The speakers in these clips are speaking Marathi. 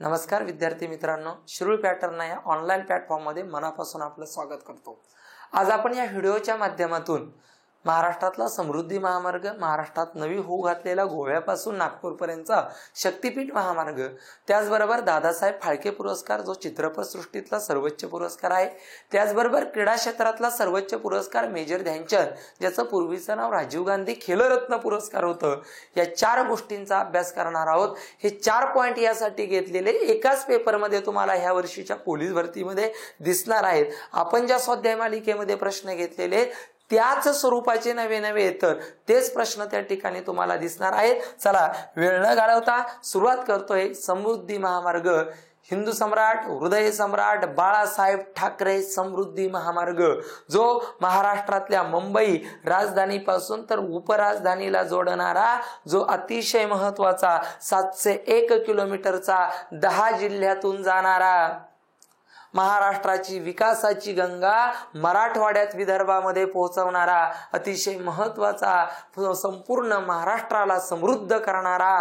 नमस्कार विद्यार्थी मित्रांनो, श्रुल पॅटर्न या ऑनलाईन प्लॅटफॉर्ममध्ये मनापासून आपलं स्वागत करतो। आज आपण या व्हिडिओच्या माध्यमातून महाराष्ट्रातला समृद्धी महामार्ग, महाराष्ट्रात नवी होऊ घातलेला गोव्यापासून नागपूरपर्यंतचा शक्तिपीठ महामार्ग, त्याचबरोबर दादासाहेब फाळके पुरस्कार जो चित्रपटसृष्टीतला सर्वोच्च पुरस्कार आहे, त्याचबरोबर क्रीडा क्षेत्रातला सर्वोच्च पुरस्कार मेजर ध्यानचंद ज्याचं पूर्वीचं नाव राजीव गांधी खेलरत्न पुरस्कार होतं, या चार गोष्टींचा अभ्यास करणार आहोत। हे 4 पॉइंट यासाठी घेतलेले एकाच पेपरमध्ये तुम्हाला ह्या वर्षीच्या पोलीस भरतीमध्ये दिसणार आहेत। आपण ज्या स्वाध्याय मालिकेमध्ये प्रश्न घेतलेले त्याच स्वरूपाचे नवे नवे तर तेच प्रश्न त्या ठिकाणी तुम्हाला दिसणार आहेत। चला वेळ न घालवता सुरुवात करतोय। समृद्धी महामार्ग, हिंदू सम्राट, हृदय सम्राट बाळासाहेब ठाकरे समृद्धी महामार्ग, जो महाराष्ट्रातल्या मुंबई राजधानीपासून तर उपराजधानीला जोडणारा जो अतिशय महत्वाचा 701 किलोमीटरचा 10 जिल्ह्यातून जाणारा महाराष्ट्राची विकासाची गंगा मराठवाड्यात विदर्भामध्ये पोहोचवणारा अतिशय महत्वाचा संपूर्ण महाराष्ट्राला समृद्ध करणारा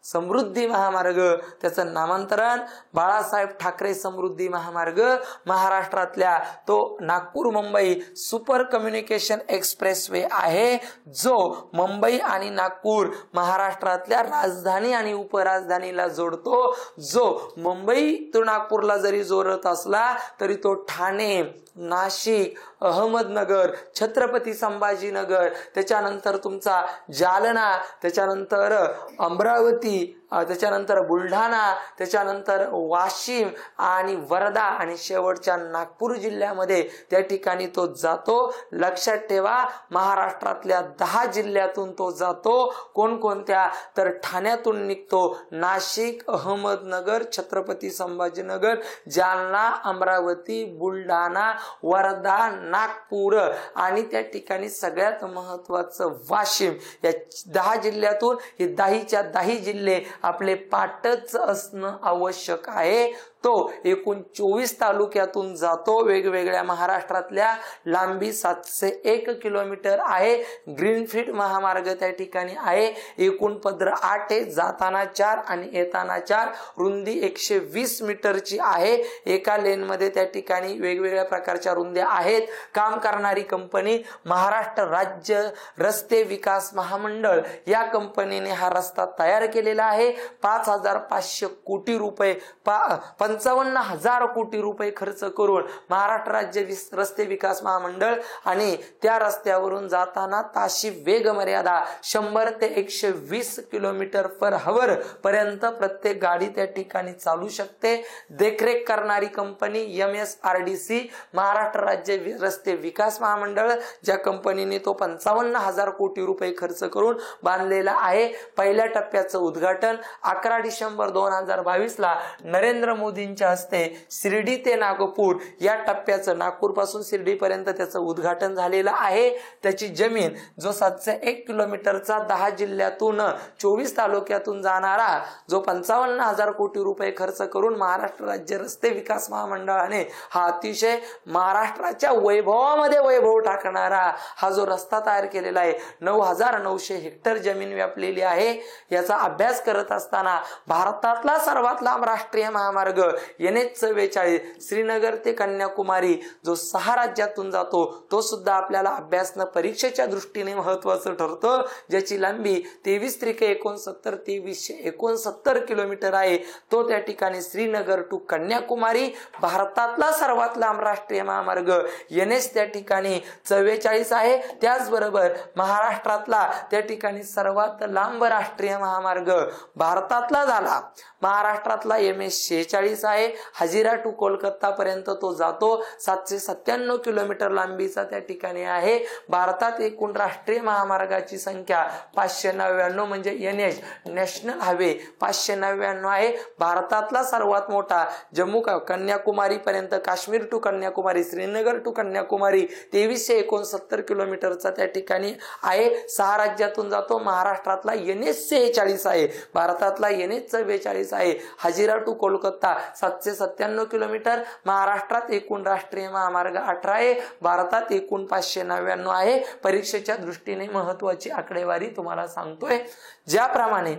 समृद्धी महामार्ग, त्याचं नामांतरण बाळासाहेब ठाकरे समृद्धी महामार्ग, महाराष्ट्रातल्या तो Nagpur Mumbai super communication expressway आहे, जो मुंबई आणि नागपूर महाराष्ट्रातल्या राजधानी आणि उपराजधानीला जोडतो। जो मुंबई तो नागपूरला जरी जोडत असला तरी तो ठाणे, नाशिक, अहमदनगर, छत्रपती संभाजीनगर, त्याच्यानंतर तुमचा जालना, त्याच्यानंतर अमरावती, त्याच्यानंतर बुलढाणा, त्याच्यानंतर वाशिम आणि वर्धा आणि शेवटच्या नागपूर जिल्ह्यामध्ये त्या ठिकाणी तो जातो। लक्षात ठेवा, महाराष्ट्रातल्या 10 जिल्ह्यातून तो जातो। कोणकोणत्या तर ठाण्यातून निघतो, नाशिक, अहमदनगर, छत्रपती संभाजीनगर, जालना, अमरावती, बुलढाणा, वर्धा, नागपूर आणि त्या ठिकाणी सगळ्यात महत्वाचं वाशिम। या 10 जिल्ह्यातून हे 10च्या 10 जिल्हे आपले पाठच असणं आवश्यक आहे। तो एकूण 24 तालुक्यातून जातो। वेगवेगळ्या महाराष्ट्रातल्या लांबी 701 किलोमीटर आहे। ग्रीनफील्ड महामार्ग त्या ठिकाणी आहे। एकूण पदर 8 आहे, जाताना 4 आणि येताना 4, रुंदी 120 मीटरची आहे। एका लेन मध्ये त्या ठिकाणी वेगवेगळ्या प्रकारच्या रुंद्या आहेत। काम करणारी कंपनी महाराष्ट्र राज्य रस्ते विकास महामंडळ या कंपनीने हा रस्ता तयार केलेला आहे। 5500 कोटी रुपये 55,000 कोटी रुपये खर्च करून महाराष्ट्र राज्य रस्ते विकास महामंडळ आणि त्या रस्त्यावरून जाताना ताशी वेग मर्यादा 100 ते 120 किलोमीटर पर हवर पर्यंत प्रत्येक गाडी त्या ठिकाणी चालू शकते। देखरेख करणारी कंपनी MSRDC महाराष्ट्र राज्य रस्ते विकास महामंडळ, ज्या कंपनीने तो 55,000 कोटी रुपये खर्च करून बांधलेला आहे। पहिल्या टप्प्याचं उद्घाटन 11 डिसेंबर 2022 ला नरेंद्र मोदींच्या हस्ते शिर्डी ते नागपूर या टप्प्याचं, नागपूर पासून शिर्डी पर्यंत त्याचं उद्घाटन झालेलं आहे। त्याची जमीन जो 701 किलोमीटरचा 10 जिल्ह्यातून 24 तालुक्यातून जाणारा जो 55,000 कोटी रुपये खर्च करून महाराष्ट्र राज्य रस्ते विकास महामंडळाने हा अतिशय महाराष्ट्राच्या वैभवामध्ये वैभव टाकणारा हा जो रस्ता तयार केलेला आहे, 9,900 हेक्टर जमीन व्यापलेली आहे। याचा अभ्यास करत असताना भारतातला सर्वात लांब राष्ट्रीय महामार्ग NH-44 श्रीनगर ते कन्याकुमारी जो 6 राज्यातून जातो, तो सुद्धा आपल्याला अभ्यासनं परीक्षेच्या दृष्टीने महत्वाचं ठरतं। ज्याची लांबी 23 त्रिके 69 2369 किलोमीटर आहे। तो त्या ठिकाणी श्रीनगर टू कन्याकुमारी भारतातला सर्वात लांब राष्ट्रीय महामार्ग NH त्या ठिकाणी 44 आहे। त्याचबरोबर महाराष्ट्रातला त्या ठिकाणी सर्वात लांब राष्ट्रीय महामार्ग भारतातला झाला महाराष्ट्रातला MS-46 आहे। हजीरा टू कोलकाता पर्यंत तो जातो। 797 किलोमीटर लांबीचा त्या ठिकाणी आहे। भारतात एकूण राष्ट्रीय महामार्गाची संख्या 599 म्हणजे NH नॅशनल हायवे 599 आहे। भारतातला सर्वात मोठा जम्मू कन्याकुमारी पर्यंत, काश्मीर टू कन्याकुमारी, श्रीनगर टू कन्याकुमारी 2369 किलोमीटरचा त्या ठिकाणी आहे। 6 राज्यातून जातो। महाराष्ट्रातला NH-46 आहे, भारतातला NH-44 आहे। Hazira to Kolkata 797 kilometre. महाराष्ट्रात एकूण राष्ट्रीय महामार्ग 18 आहे, भारतात एकूण 599 आहे। परीक्षेच्या दृष्टीने महत्वाची आकडेवारी तुम्हाला सांगतोय। ज्याप्रमाणे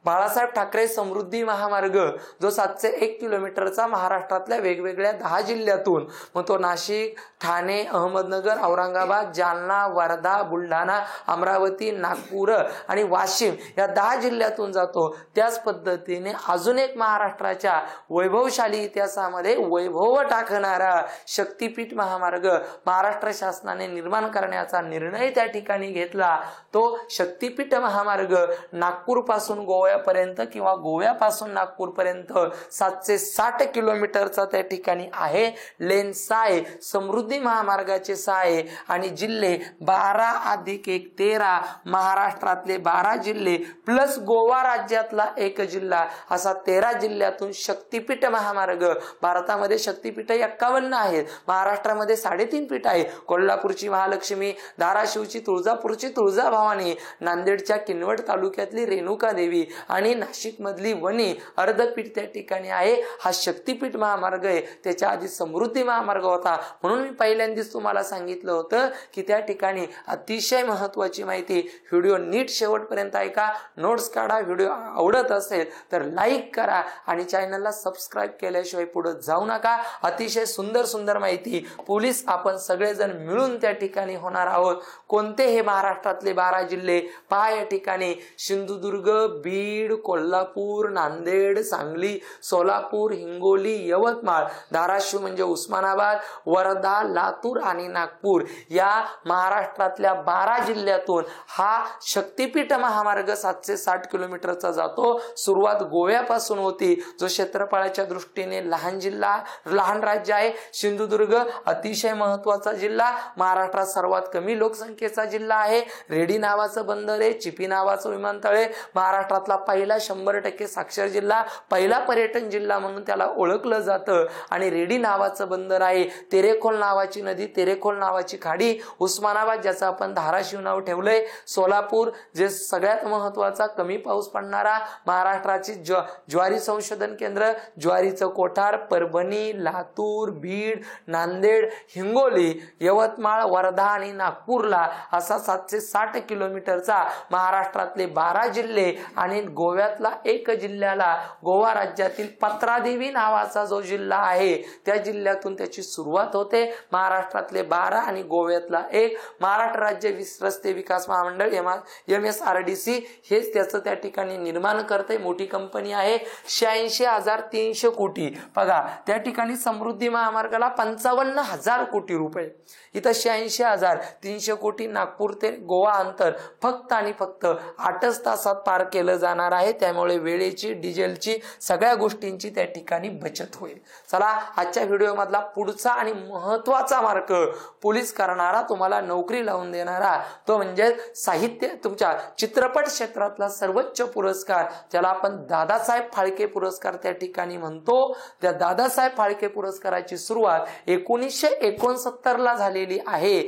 बाळासाहेब ठाकरे समृद्धी महामार्ग जो 701 किलोमीटरचा महाराष्ट्रातल्या वेगवेगळ्या 10 जिल्ह्यातून, मग तो नाशिक, ठाणे, अहमदनगर, औरंगाबाद, जालना, वर्धा, बुलढाणा, अमरावती, नागपूर आणि वाशिम या 10 जिल्ह्यातून जातो। त्याच पद्धतीने अजून एक महाराष्ट्राच्या वैभवशाली इतिहासामध्ये वैभव टाकणारा शक्तीपीठ महामार्ग महाराष्ट्र शासनाने निर्माण करण्याचा निर्णय त्या ठिकाणी घेतला। तो शक्तीपीठ महामार्ग नागपूर पासून गोव्यापर्यंत किंवा गोव्यापासून नागपूर पर्यंत 760 किलोमीटरचा त्या ठिकाणी आहे। लेन 6 आहे, समृद्धी महामार्गाचे 6 आहे आणि जिल्हे 12 + 1 13, महाराष्ट्रातले 12 जिल्हे प्लस गोवा राज्यातला एक जिल्हा असा 13 जिल्ह्यातून शक्तीपीठ महामार्ग। भारतामध्ये शक्तीपीठ 51 आहेत, महाराष्ट्रामध्ये 3.5 पीठ आहे। कोल्हापूरची महालक्ष्मी, धाराशिवची तुळजापूरची तुळजाभवानी, नांदेडच्या किनवट तालुक्यातली रेणुका देवी आणि नाशिक मधली वणी अर्धपीठ त्या ठिकाणी आहे। हा शक्तीपीठ महामार्ग आहे। त्याच्या आधी समृद्धी महामार्ग होता, म्हणून मी पहिल्यांदाच तुम्हाला सांगितलं होतं की त्या ठिकाणी अतिशय महत्त्वाची माहिती। व्हिडिओ नीट शेवटपर्यंत ऐका, नोट्स काढा। व्हिडिओ आवडत असेल तर लाईक करा आणि चॅनलला सबस्क्राईब केल्याशिवाय पुढे जाऊ नका। अतिशय सुंदर सुंदर माहिती पोलीस आपण सगळेजण मिळून त्या ठिकाणी होणार आहोत। कोणते हे महाराष्ट्रातले 12 जिल्हे पहा या ठिकाणी: सिंधुदुर्ग, बीड, कोल्हापूर, नांदेड, सांगली, सोलापूर, हिंगोली, यवतमाळ, धाराशिव म्हणजे उस्मानाबाद, वर्धा, लातूर आणि नागपूर या महाराष्ट्रातल्या 12 जिल्ह्यातून हा शक्तीपीठ महामार्ग 760 किलोमीटरचा जातो। सुरुवात गोव्यापासून होती, जो क्षेत्रफळाच्या दृष्टीने लहान राज्य आहे। सिंधुदुर्ग अतिशय महत्त्वाचा जिल्हा, महाराष्ट्रात सर्वात कमी लोकसंख्येचा जिल्हा आहे। रेडी नावाचं बंदर आहे, चिपी नावाचं विमानतळ आहे, महाराष्ट्रातला पहिला 100% साक्षर जिल्हा, पहिला पर्यटन जिल्हा म्हणून त्याला ओळखलं जातं आणि रेडी नावाचं बंदर आहे। तेरेखोल नावाची नदी, तेरेखोल नावाची खाडी, उस्मानाबाद ज्याचं आपण धाराशिव नाव ठेवलंय, सोलापूर जे सगळ्यात महत्त्वाचा कमी पाऊस पडणारा, महाराष्ट्राची ज्वारी संशोधन केंद्र, ज्वारीचं कोठार, परभणी, लातूर, बीड, नांदेड, हिंगोली, यवतमाळ, वर्धा आणि नागपूरला असा 760 किलोमीटरचा महाराष्ट्रातले 12 जिल्हे आणि गोव्यातला एक जिल्ह्याला गोवा राज्यातील पत्रादेवी नावाचा जो जिल्हा आहे त्या जिल्ह्यातून त्याची सुरुवात होते। महाराष्ट्रातले 12 आणि गोव्यातला एक। महाराष्ट्र राज्य रस्ते विकास महामंडळ MSRDC हेच त्याचं त्या ठिकाणी निर्माण करते, मोठी कंपनी आहे। 86,300 कोटी, बघा त्या ठिकाणी समृद्धी महामार्गाला 55,000 कोटी रुपये, इथं 86,300 कोटी। नागपूर ते गोवा अंतर फक्त आणि फक्त 8 तासात पार केलं जाणार आहे, त्यामुळे वेळेची, डिझेलची, सगळ्या गोष्टींची त्या ठिकाणी बचत होईल। चला आजच्या व्हिडिओ मधला पुढचा आणि महत्त्वाचा मार्क पोलीस करणारा, तुम्हाला नोकरी लावून देणारा, तो म्हणजे साहित्य, तुमच्या चित्रपट क्षेत्रातला सर्वोच्च पुरस्कार ज्याला आपण दादासाहेब फाळके पुरस्कार त्या ठिकाणी म्हणतो। त्या दादासाहेब फाळके पुरस्काराची सुरुवात 1969 ला झालेली आहे।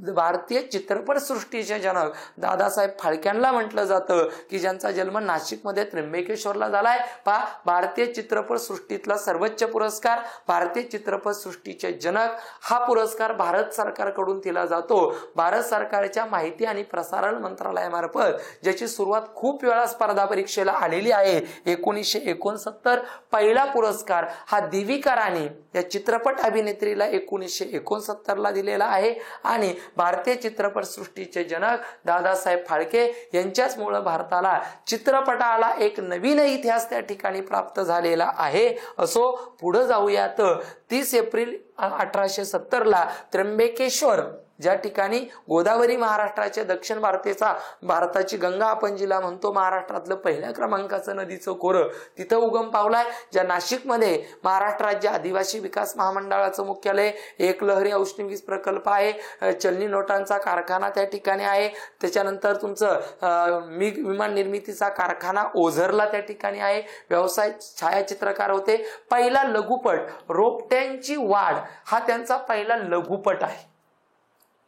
भारतीय चित्रपट सृष्टीचे जनक दादासाहेब फाळक्यांना म्हटलं जातं की ज्यांचा जन्म नाशिकमध्ये त्र्यंबकेश्वरला झालाय। पहा, भारतीय चित्रपट सृष्टीतला सर्वोच्च पुरस्कार, भारतीय चित्रपट सृष्टीचे जनक, हा पुरस्कार भारत सरकारकडून दिला जातो। भारत सरकारच्या माहिती आणि प्रसारण मंत्रालयामार्फत ज्याची सुरुवात खूप वेळा स्पर्धा परीक्षेला आलेली आहे। 1969 पहिला पुरस्कार हा देविका राणी या चित्रपट अभिनेत्रीला 1969 ला दिलेला आहे आणि भारतीय चित्रपट सृष्टीचे जनक दादासाहेब फाळके यांच्याचमुळे भारताला चित्रपटाला एक नवीन इतिहास त्या ठिकाणी प्राप्त झालेला आहे। असो, पुढे जाऊयात। 30 एप्रिल 1870 ला त्र्यंबकेश्वर ज्या ठिकाणी गोदावरी महाराष्ट्राच्या दक्षिण भारताची गंगा आपण जिला म्हणतो, महाराष्ट्रातलं पहिल्या क्रमांकाचं नदीचं खोरं तिथं उगम पावलाय। ज्या नाशिकमध्ये महाराष्ट्र राज्य आदिवासी विकास महामंडळाचं मुख्यालय, एकलहरी औष्णिक प्रकल्प आहे, चलनी नोटांचा कारखाना त्या ठिकाणी आहे, त्याच्यानंतर तुमचं विमान निर्मितीचा कारखाना ओझरला त्या ठिकाणी आहे, व्यवसाय छायाचित्रकार होते। पहिला लघुपट रोपट्यांची वाढ हा त्यांचा पहिला लघुपट आहे।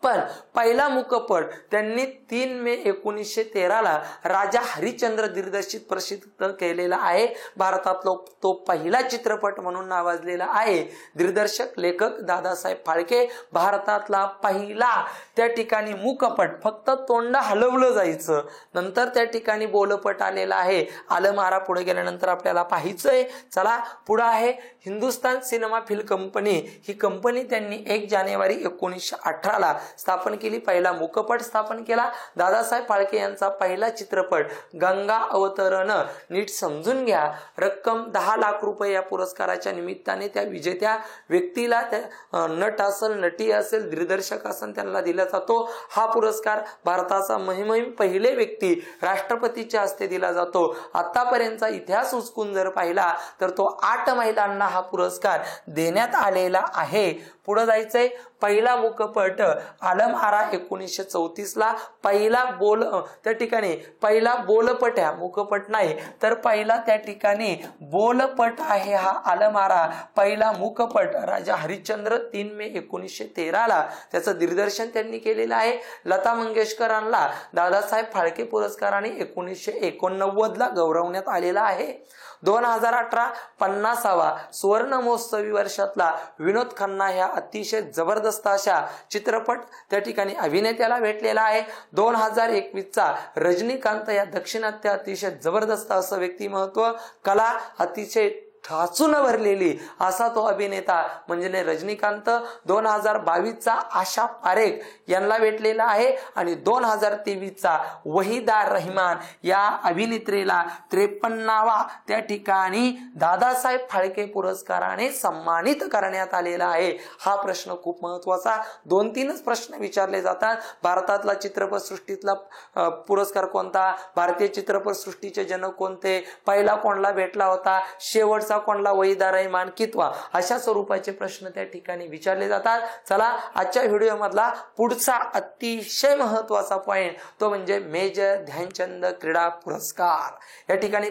पण पहिला मुकपट त्यांनी 3 मे 1913 राजा हरिश्चंद्र दिग्दर्शित प्रसिद्ध केलेला आहे. भारतातला तो पहिला चित्रपट म्हणून नावाजलेला आहे. दिग्दर्शक लेखक दादासाहेब फाळके. भारतातला पहिला त्या ठिकाणी मुकपट, फक्त तोंड हलवलं जायचं, नंतर त्या ठिकाणी बोलपट आलेला आहे. आलं मारा पुढे गेल्यानंतर आपल्याला पाहायचंय. चला पुढे आहे हिंदुस्तान सिनेमा फिल्म कंपनी. ही कंपनी त्यांनी 1 जानेवारी 1918 स्थापन केली. पहिला मुकपट स्थापन केला. दादासाहेब फाळके यांचा पहिला चित्रपट गंगा अवतरण. नीट समजून घ्या, रक्कम 10 लाख रुपये या पुरस्काराच्या निमित्ताने त्या विजेत्या व्यक्तीला, त्या नट असेल, नटी असेल, दिग्दर्शक असेल, त्यांना दिला जातो. हा पुरस्कार भारताचा महिमहिम पहिले व्यक्ती राष्ट्रपतीच्या हस्ते दिला जातो. आतापर्यंतचा इतिहास उचकून जर पाहिला तर तो 8 महिलांना हा पुरस्कार देण्यात आलेला आहे. पुढे जायचंय. पहिला मुकपट आलम आरा 1934 पहिला त्या ठिकाणी पहिला बोलपट, मुकपट नाही तर पहिला त्या ठिकाणी बोलपट आहे हा आलम आरा. पहिला मुकपट राजा हरिश्चंद्र 3 मे 1913 त्याचं दिग्दर्शन त्यांनी केलेलं आहे. लता मंगेशकरांना दादासाहेब फाळके पुरस्काराने 1989 गौरवण्यात आलेला आहे. 2018 50वा सुवर्ण महोत्सवी वर्षातला विनोद खन्ना ह्या अतिशय जबरदस्त अशा चित्रपट त्या ठिकाणी अभिनेत्याला भेटलेला आहे. 2021चा रजनीकांत या दाक्षिणात्य अतिशय जबरदस्त असं व्यक्तिमत्व, कला अतिशय ठासून भरलेली असा तो अभिनेता म्हणजे रजनीकांत. 2022चा आशा पारेख यांना भेटलेला आहे आणि 2023चा वहिदा रहमान या अभिनेत्रीला 53वा त्या ठिकाणी दादासाहेब फाळके पुरस्काराने सन्मानित करण्यात आलेला आहे. हा प्रश्न खूप महत्वाचा. 2-3च प्रश्न विचारले जातात. भारतातला चित्रपटसृष्टीतला पुरस्कार कोणता, भारतीय चित्रपटसृष्टीचे जनक कोणते, पहिला कोणाला भेटला होता, शेवटचा कोणला वहिदा रहमान कितवा, अशा स्वरूपाचे प्रश्न त्या ठिकाणी विचारले जातात. चला आजच्या व्हिडिओ मधला पुढचा अतिशय महत्वाचा पॉइंट तो म्हणजे मेजर ध्यानचंद क्रीडा पुरस्कार. या ठिकाणी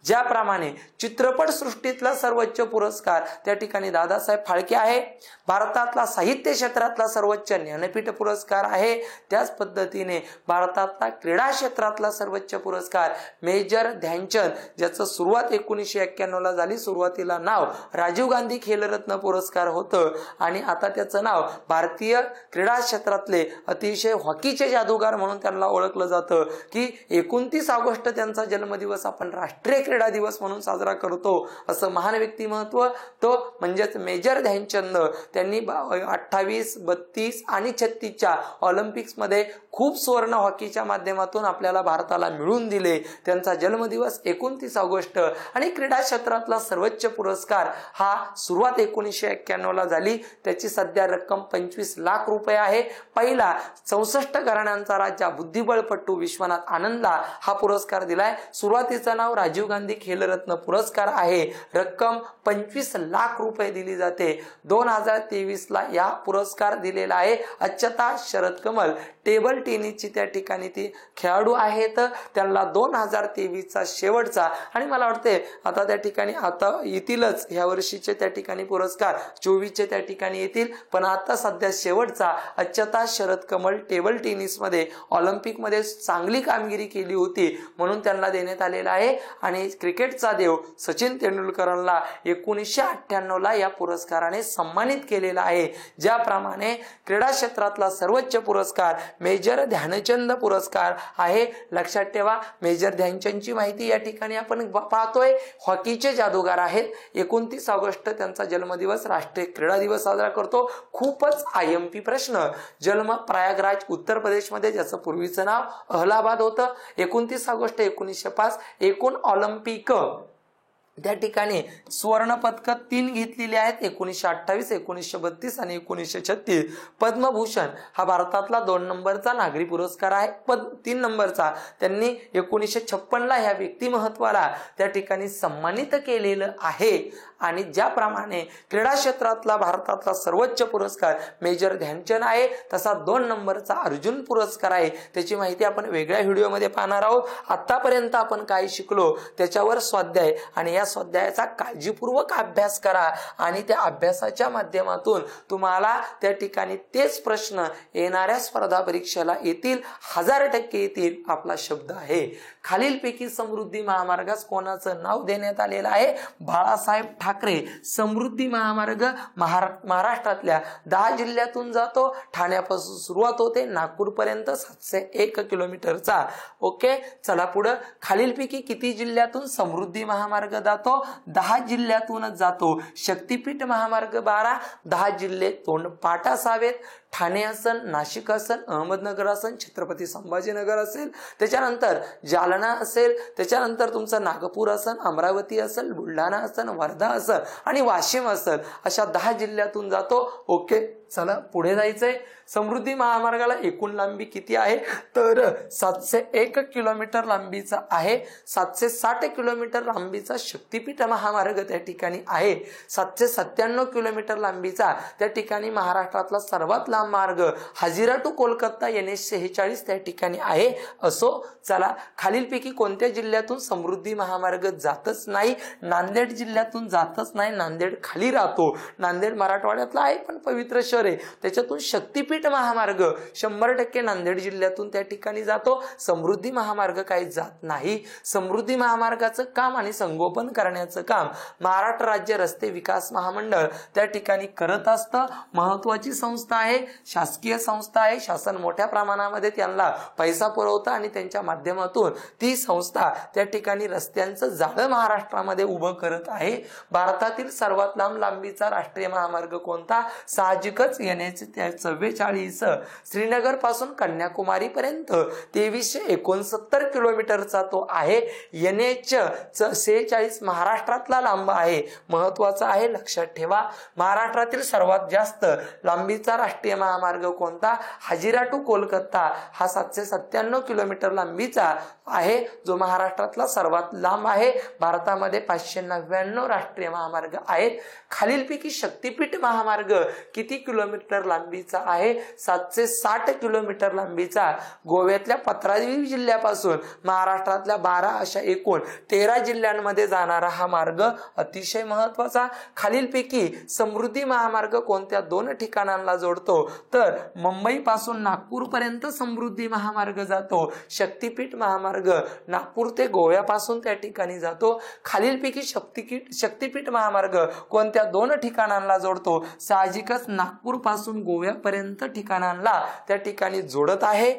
ज्याप्रमाणे चित्रपट सृष्टीतला सर्वोच्च पुरस्कार त्या ठिकाणी दादासाहेब फाळके आहे, भारतातला साहित्य क्षेत्रातला सर्वोच्च ज्ञानपीठ पुरस्कार आहे, त्याच पद्धतीने भारतातला क्रीडा क्षेत्रातला सर्वोच्च पुरस्कार मेजर ध्यानचंद, ज्याचं सुरुवात 1991 झाली. सुरुवातीला नाव राजीव गांधी खेलरत्न पुरस्कार होतं आणि आता त्याचं नाव भारतीय क्रीडा क्षेत्रातले अतिशय हॉकीचे जादूगार म्हणून त्यांना ओळखलं जातं. की 29 ऑगस्ट त्यांचा जन्मदिवस आपण राष्ट्रीय क्रीडा दिवस म्हणून साजरा करतो. असं महान व्यक्तिमत्व तो म्हणजेच मेजर ध्यानचंद. त्यांनी 28, 32 आणि 36च्या ऑलिम्पिक्स मध्ये खूप सुवर्ण हॉकीच्या माध्यमातून आपल्याला भारताला मिळवून दिले. त्यांचा जन्मदिवस 29 ऑगस्ट आणि क्रीडा क्षेत्रातला सर्वोच्च पुरस्कार हा सुरुवात 1991 झाली. त्याची सध्या रक्कम 25 लाख रुपये आहे. पहिला 64 घराण्यांचा राजा बुद्धिबळपटू विश्वनाथ आनंदला हा पुरस्कार दिलाय. सुरुवातीचं नाव राजीव गांधी खेलरत्न पुरस्कार आहे. रक्कम 25 लाख रुपये दिली जाते. 2023 या पुरस्कार दिलेला आहे. अच्युता शरद कमल टेबल टेनिसची त्या ठिकाणी ती खेळाडू आहेत. त्यांना 2023चा शेवटचा आणि मला वाटते आता त्या ठिकाणी आता येतीलच ह्या वर्षीचे त्या ठिकाणी पुरस्कार 24चे त्या ठिकाणी येतील, पण आता सध्या शेवटचा अच्युता शरद कमल टेबल टेनिस मध्ये ऑलिम्पिक मध्ये चांगली कामगिरी केली होती म्हणून त्यांना देण्यात आलेला आहे. आणि क्रिकेटचा देव सचिन तेंडुलकरांना 1998 या पुरस्काराने सन्मानित केलेला आहे. ज्याप्रमाणे क्रीडा क्षेत्रातला सर्वोच्च पुरस्कार मेजर ध्यानचंद पुरस्कार आहे. लक्षात ठेवा, मेजर ध्यानचंदची माहिती या ठिकाणी आपण पाहतोय. हॉकीचे जादूगार आहेत. 29 ऑगस्ट त्यांचा जन्मदिवस राष्ट्रीय क्रीडा दिवस साजरा करतो. खूपच IMP प्रश्न. जन्म प्रयागराज उत्तर प्रदेश मध्ये, ज्याचं पूर्वीचं नाव अहलाबाद होतं. 29 ऑगस्ट 1905. एकूण ऑलिम्पिक त्या ठिकाणी सुवर्ण पदक 3 घेतलेली आहेत. 1928, 1932 आणि 1936. पद्मभूषण हा भारतातला 2 नंबरचा नागरी पुरस्कार आहे. 3 नंबरचा त्यांनी 1956 ह्या व्यक्तिमत्वाला त्या ठिकाणी सन्मानित केलेलं आहे. आणि ज्याप्रमाणे क्रीडा क्षेत्रातला भारतातला सर्वोच्च पुरस्कार मेजर ध्यानचंद आहे, तसा 2 नंबरचा अर्जुन पुरस्कार आहे. त्याची माहिती आपण वेगळ्या व्हिडिओमध्ये पाहणार आहोत. आतापर्यंत आपण काय शिकलो त्याच्यावर स्वाध्याय, आणि या स्वाध्यायाचा काळजीपूर्वक अभ्यास करा आणि त्या अभ्यासाच्या माध्यमातून तुम्हाला त्या ठिकाणी तेच प्रश्न येणाऱ्या स्पर्धा परीक्षेला येतील, 1000% येतील. आपला शब्द आहे. खालीलपैकी समृद्धी महामार्गास कोणाचं नाव देण्यात आलेलं आहे? बाळासाहेब ठाकरे. समृद्धी महामार्ग महाराष्ट्रातल्या 10 जिल्ह्यातून जातो. ठाण्यापासून सुरुवात होते नागपूरपर्यंत 701 किलोमीटरचा. ओके, चला पुढे. खालीलपैकी किती जिल्ह्यातून समृद्धी महामार्ग जातो? 10 जिल्ह्यातूनच जातो. शक्तिपीठ महामार्ग 12. 10 जिल्हे तोंडपाठ असावेत. ठाणे असेल, नाशिक असेल, अहमदनगर असेल, छत्रपती संभाजीनगर असेल, त्याच्यानंतर जालना असेल, त्याच्यानंतर तुमचं नागपूर असेल, अमरावती असेल, बुलढाणा असेल, वर्धा असेल आणि वाशिम असेल. अशा 10 जिल्ह्यातून जातो. ओके, चला पुढे जायचंय. समृद्धी महामार्गाला एकूण लांबी किती आहे? तर 701 किलोमीटर लांबीचा आहे. 760 किलोमीटर लांबीचा शक्तिपीठ महामार्ग त्या ठिकाणी आहे. 797 किलोमीटर लांबीचा त्या ठिकाणी महाराष्ट्रातला सर्वात लांब मार्ग हजिरा टू कोलकाता NH46 त्या ठिकाणी आहे. असो, चला खालीलपैकी कोणत्या जिल्ह्यातून समृद्धी महामार्ग जातच नाही? नांदेड जिल्ह्यातून जातच नाही. नांदेड खाली राहतो. नांदेड मराठवाड्यातला आहे पण पवित्र शहर आहे. त्याच्यातून शक्तिपीठ महामार्ग 100% नांदेड जिल्ह्यातून त्या ठिकाणी जातो. समृद्धी महामार्ग काही जात नाही. समृद्धी महामार्गाचं काम आणि संगोपन करण्याचं काम महाराष्ट्र राज्य रस्ते विकास महामंडळ त्या ठिकाणी करत असतं. महत्वाची संस्था आहे, शासकीय संस्था आहे. शासन मोठ्या प्रमाणामध्ये त्यांना पैसा पुरवतं आणि त्यांच्या माध्यमातून ती संस्था त्या ठिकाणी रस्त्यांचं जाळं महाराष्ट्रामध्ये उभं करत आहे. भारतातील सर्वात लांब लांबीचा राष्ट्रीय महामार्ग कोणता? साहजिकच NH44 श्रीनगर पासून कन्याकुमारी पर्यंत 2369 किलोमीटरचा तो आहे. NH46 महाराष्ट्रातला लांब आहे. महत्वाचा आहे, लक्षात ठेवा. महाराष्ट्रातील सर्वात जास्त लांबीचा राष्ट्रीय महामार्ग कोणता? हजिरा टू कोलकाता हा 797 किलोमीटर लांबीचा आहे, जो महाराष्ट्रातला सर्वात लांब आहे. भारतामध्ये 599 राष्ट्रीय महामार्ग आहेत. खालीलपैकी शक्तिपीठ महामार्ग किती किलोमीटर लांबीचा आहे? 760 किलोमीटर लांबीचा. गोव्यातल्या पत्रादेवी जिल्ह्यापासून महाराष्ट्रातल्या 12 अशा एकूण 13 जिल्ह्यांमध्ये जाणारा हा मार्ग अतिशय महत्वाचा. खालीलपैकी समृद्धी महामार्ग कोणत्या 2 ठिकाणांना जोडतो? तर मुंबई पासून नागपूर पर्यंत समृद्धी महामार्ग जातो. शक्तिपीठ महामार्ग नागपूर ते गोव्यापासून त्या ठिकाणी जातो. खालीलपैकी शक्तिपीठ महामार्ग कोणत्या 2 ठिकाणांना जोडतो? साहजिकच नागपूर पासून गोव्यापर्यंत ठिकाणांना त्या ठिकाणी जोडत आहे.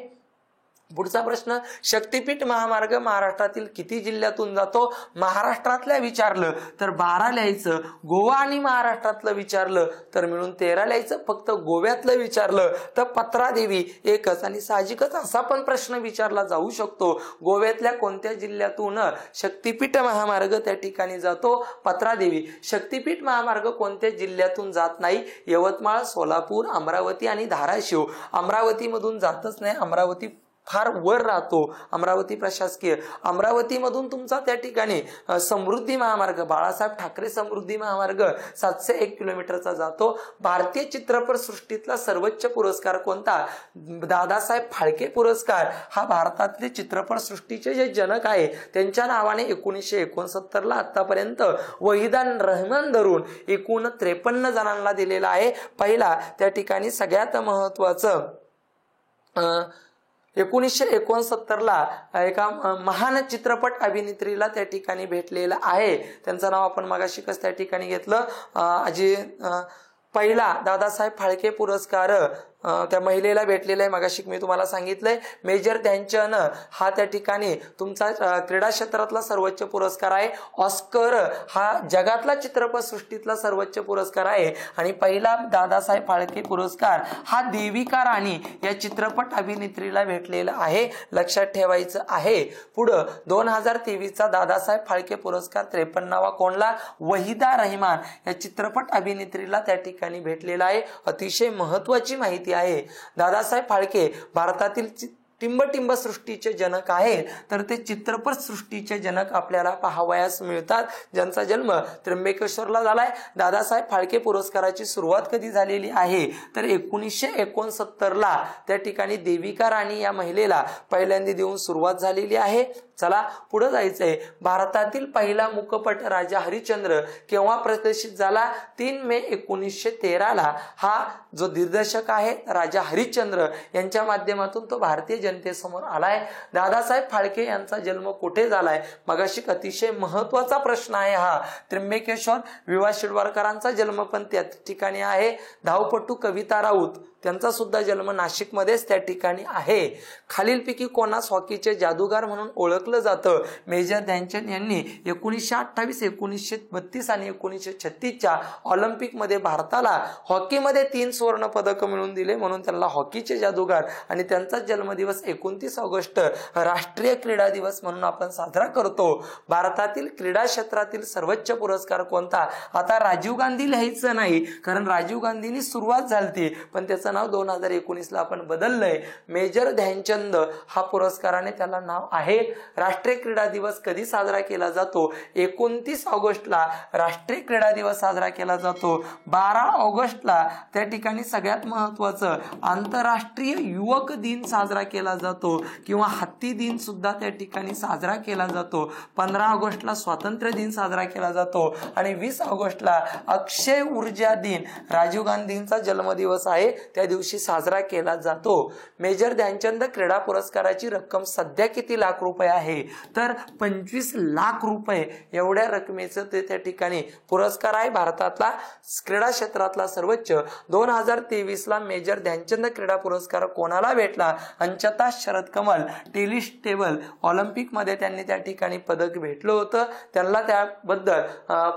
पुढचा प्रश्न, शक्तिपीठ महामार्ग महाराष्ट्रातील किती जिल्ह्यातून जातो? महाराष्ट्रातल्या विचारलं तर 12 लिहायचं. गोवा आणि महाराष्ट्रातलं विचारलं तर मिळून 13 लिहायचं. फक्त गोव्यातलं विचारलं तर पत्रादेवी एकच. आणि साहजिकच असा पण प्रश्न विचारला जाऊ शकतो, गोव्यातल्या कोणत्या जिल्ह्यातून शक्तिपीठ महामार्ग त्या ठिकाणी जातो? पत्रादेवी. शक्तिपीठ महामार्ग कोणत्या जिल्ह्यातून जात नाही? यवतमाळ, सोलापूर, अमरावती आणि धाराशिव. अमरावती मधून जातच नाही. अमरावती फार वर राहतो. अमरावती प्रशासकीय. अमरावती मधून तुमचा त्या ठिकाणी समृद्धी महामार्ग बाळासाहेब ठाकरे समृद्धी महामार्ग 701 किलोमीटरचा जातो. भारतीय चित्रपट सृष्टीतला सर्वोच्च पुरस्कार कोणता? दादासाहेब फाळके पुरस्कार. हा भारतातले चित्रपट सृष्टीचे जे जनक आहे त्यांच्या नावाने 1969 ला आतापर्यंत वहिदान रहमान धरून एकूण 53 जणांना दिलेला आहे. पहिला त्या ठिकाणी सगळ्यात महत्वाचं 1969 ला एका महान चित्रपट अभिनेत्रीला त्या ठिकाणी भेटलेलं आहे. त्यांचं नाव आपण मगाशीच त्या ठिकाणी घेतलं. पहिला दादासाहेब फाळके पुरस्कार त्या महिलेला भेटलेला आहे. मगाशी मी तुम्हाला सांगितलंय. मेजर ध्यानचंद हा त्या ठिकाणी तुमचा क्रीडा क्षेत्रातला सर्वोच्च पुरस्कार आहे. ऑस्कर हा जगातला चित्रपट सृष्टीतला सर्वोच्च पुरस्कार आहे. आणि पहिला दादासाहेब फाळके पुरस्कार हा देविका राणी या चित्रपट अभिनेत्रीला भेटलेला आहे. लक्षात ठेवायचं आहे. पुढं 2023 चा दादासाहेब फाळके पुरस्कार 53वा कोणला? वहिदा रहमान या चित्रपट अभिनेत्रीला त्या ठिकाणी भेटलेला आहे. अतिशय महत्वाची माहिती आहे. दादासाहेब फाळके भारतातील टिंबटिंब सृष्टीचे जनक आहे तर ते चित्रपट सृष्टीचे जनक आपल्याला पाहावयास मिळतात, ज्यांचा जन्म त्र्यंबकेश्वरला झालाय. दादासाहेब फाळके पुरस्काराची सुरुवात कधी झालेली आहे तर 1969ला त्या ठिकाणी देविका राणी या महिलेला पहिल्यांदा देऊन सुरुवात झालेली आहे. चला पुढे जायचंय. भारतातील पहिला मूकपट राजा हरिश्चंद्र केव्हा प्रदर्शित झाला? 3 मे 1913ला. हा जो दिग्दर्शक आहे राजा हरिश्चंद्र यांच्या माध्यमातून तो भारतीय जनतेसमोर आलाय. दादासाहेब फाळके यांचा जन्म कुठे झालाय? मगाशी अतिशय महत्वाचा प्रश्न आहे हा. त्र्यंबकेश्वर. विवा शिरवाडकरांचा जन्म पण त्या ठिकाणी आहे. धावपटू कविता राऊत त्यांचा सुद्धा जन्म नाशिक मध्येच त्या ठिकाणी आहे. खालीलपैकी कोणास हॉकीचे जादूगार म्हणून ओळखलं जातं? मेजर ध्यानचंद यांनी 1928, 1932 आणि 1936च्या ऑलिम्पिक मध्ये भारताला हॉकीमध्ये 3 सुवर्ण पदक मिळवून दिले, म्हणून त्यांना हॉकीचे जादूगार. आणि त्यांचा जन्मदिवस 29 ऑगस्ट राष्ट्रीय क्रीडा दिवस म्हणून आपण साजरा करतो. भारतातील क्रीडा क्षेत्रातील सर्वोच्च पुरस्कार कोणता? आता राजीव गांधी लिहायचं नाही, कारण राजीव गांधींनी सुरुवात झाली, पण त्याचं नाव 2019ला आपण बदललंय. मेजर ध्यानचंद हा पुरस्काराने त्याला नाव आहे. राष्ट्रीय क्रीडा दिवस कधी साजरा केला जातो? 29 ऑगस्टला राष्ट्रीय क्रीडा दिवस साजरा केला जातो. 12 ऑगस्टला त्या ठिकाणी सगळ्यात महत्वाचं आंतरराष्ट्रीय युवक दिन साजरा केला जातो किंवा हत्ती दिन सुद्धा त्या ठिकाणी साजरा केला जातो. 15 ऑगस्टला स्वातंत्र्य दिन साजरा केला जातो आणि 20 ऑगस्टला अक्षय ऊर्जा दिन राजीव गांधींचा जन्मदिवस आहे, त्या दिवशी साजरा केला जातो. मेजर ध्यानचंद क्रीडा पुरस्काराची रक्कम सध्या किती लाख रुपये आहे तर 25 लाख रुपये एवढ्या रकमेचं ते त्या ठिकाणी पुरस्कार आहे. भारतातला क्रीडा क्षेत्रातला सर्वोच्च. 2023ला मेजर ध्यानचंद क्रीडा पुरस्कार कोणाला भेटला? अंचता Sharath Kamal. Tennis table Olympic मध्ये त्यांनी त्या ठिकाणी पदक भेटलं होतं, त्यांना त्याबद्दल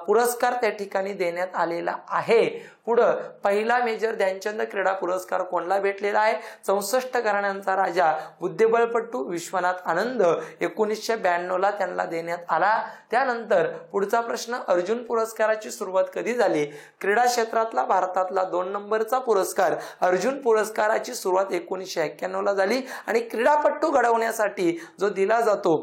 पुरस्कार त्या ठिकाणी देण्यात आलेला आहे. पुढं पहिला मेजर ध्यानचंद क्रीडा पुरस्कार कोणाला भेटलेला आहे? 64 घराण्यांचा राजा बुद्धिबळपटू विश्वनाथ आनंद 1992ला त्यांना देण्यात आला. त्यानंतर पुढचा प्रश्न, अर्जुन पुरस्काराची सुरुवात कधी झाली? क्रीडा क्षेत्रातला भारतातला 2 नंबरचा पुरस्कार अर्जुन पुरस्काराची सुरुवात 1991ला झाली आणि क्रीडापटू घडवण्यासाठी जो दिला जातो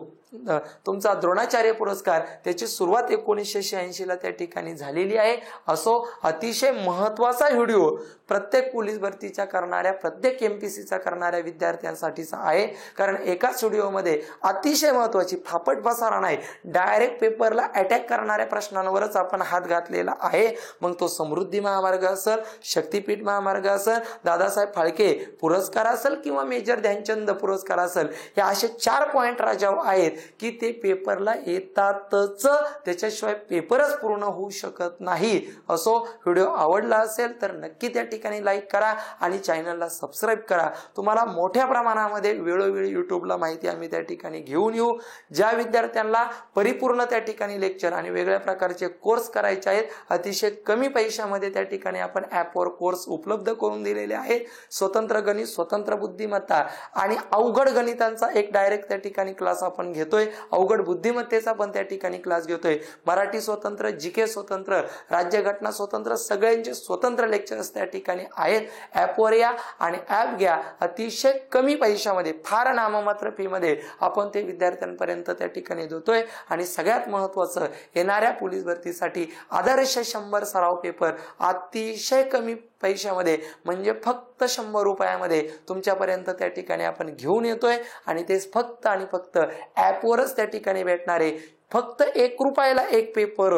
तुमचा द्रोणाचार्य पुरस्कार त्याची सुरुवात 1986ला त्या ठिकाणी झालेली आहे. असो अतिशय महत्वाचा व्हिडिओ प्रत्येक पोलीस भरतीच्या करणाऱ्या, प्रत्येक एमपीसीचा करणाऱ्या विद्यार्थ्यांसाठीचा आहे, कारण एकाच व्हिडिओमध्ये अतिशय महत्वाची फापट बसारा नाही, डायरेक्ट पेपरला अटॅक करणाऱ्या प्रश्नांवरच आपण हात घातलेला आहे. मग तो समृद्धी महामार्ग असेल, शक्तीपीठ महामार्ग असेल, दादासाहेब फाळके पुरस्कार असेल किंवा मेजर ध्यानचंद पुरस्कार असेल, हे असे 4 पॉइंट राजाव आहेत की ते पेपरला येतातच, त्याच्याशिवाय पेपरच पूर्ण होऊ शकत नाही. असो व्हिडिओ आवडला असेल तर नक्की त्या ठिकाणी लाईक करा आणि चॅनलला सबस्क्राईब करा. तुम्हाला मोठ्या प्रमाणामध्ये वेळोवेळी युट्यूबला माहिती आम्ही त्या ठिकाणी घेऊन येऊ. ज्या विद्यार्थ्यांना परिपूर्ण त्या ठिकाणी लेक्चर आणि वेगळ्या प्रकारचे कोर्स करायचे आहेत, अतिशय कमी पैशामध्ये त्या ठिकाणी आपण ॲपवर कोर्स उपलब्ध करून दिलेले आहेत. स्वतंत्र गणित, स्वतंत्र बुद्धिमत्ता आणि अवघड गणितांचा एक डायरेक्ट त्या ठिकाणी क्लास आपण घेतोय. अवघड बुद्धिमत्तेचा पण त्या ठिकाणी क्लास घेतोय. मराठी स्वतंत्र, जीके स्वतंत्र, राज्यघटना स्वतंत्र, सगळ्यांचे स्वतंत्र लेक्चर्स त्या ठिकाणी आहेत. ॲपवर या आणि ॲप घ्या. अतिशय कमी पैशामध्ये, फार नाममात्र फी मध्ये आपण ते विद्यार्थ्यांपर्यंत त्या ठिकाणी देतोय. आणि सगळ्यात महत्त्वाचं, येणाऱ्या पोलीस भरतीसाठी आदर्श 100 सराव पेपर अतिशय कमी पैशामध्ये म्हणजे फक्त 100 रुपयामध्ये तुमच्यापर्यंत त्या ठिकाणी आपण घेऊन येतोय. आणि तेच फक्त आणि फक्त ॲपवरच त्या ठिकाणी भेटणारे, फक्त 1 रुपयाला 1 पेपर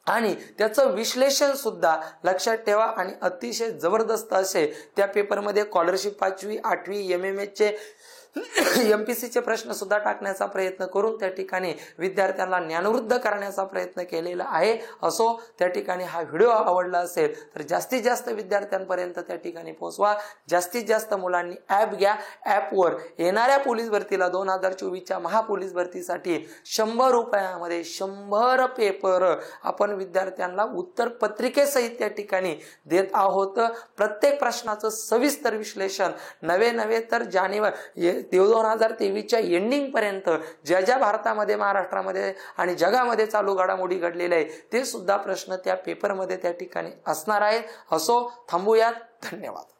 आणि त्याचं विश्लेषण सुद्धा लक्षात ठेवा. आणि अतिशय जबरदस्त असे त्या पेपरमध्ये स्कॉलरशिप 5वी 8वी MMHचे एमपीसीचे प्रश्न सुद्धा टाकण्याचा प्रयत्न करून त्या ठिकाणी विद्यार्थ्यांना ज्ञानवृद्ध करण्याचा प्रयत्न केलेला आहे. असो त्या ठिकाणी हा व्हिडिओ आवडला असेल तर जास्तीत जास्त विद्यार्थ्यांपर्यंत त्या ठिकाणी पोहोचवा. जास्तीत जास्त मुलांनी ॲप घ्या. ॲपवर येणाऱ्या पोलीस भरतीला 2024च्या महापोलीस भरतीसाठी 100 रुपयामध्ये 100 पेपर आपण विद्यार्थ्यांना उत्तर पत्रिकेसहित त्या ठिकाणी देत आहोत. प्रत्येक प्रश्नाचं सविस्तर विश्लेषण नवे तर जानेवारी 2023च्या एंडिंग पर्यंत ज्या ज्या भारतामध्ये, महाराष्ट्रामध्ये आणि जगामध्ये चालू घडामोडी घडलेल्या आहेत ते सुद्धा प्रश्न त्या पेपरमध्ये त्या ठिकाणी असणार आहेत. असो थांबूयात. धन्यवाद.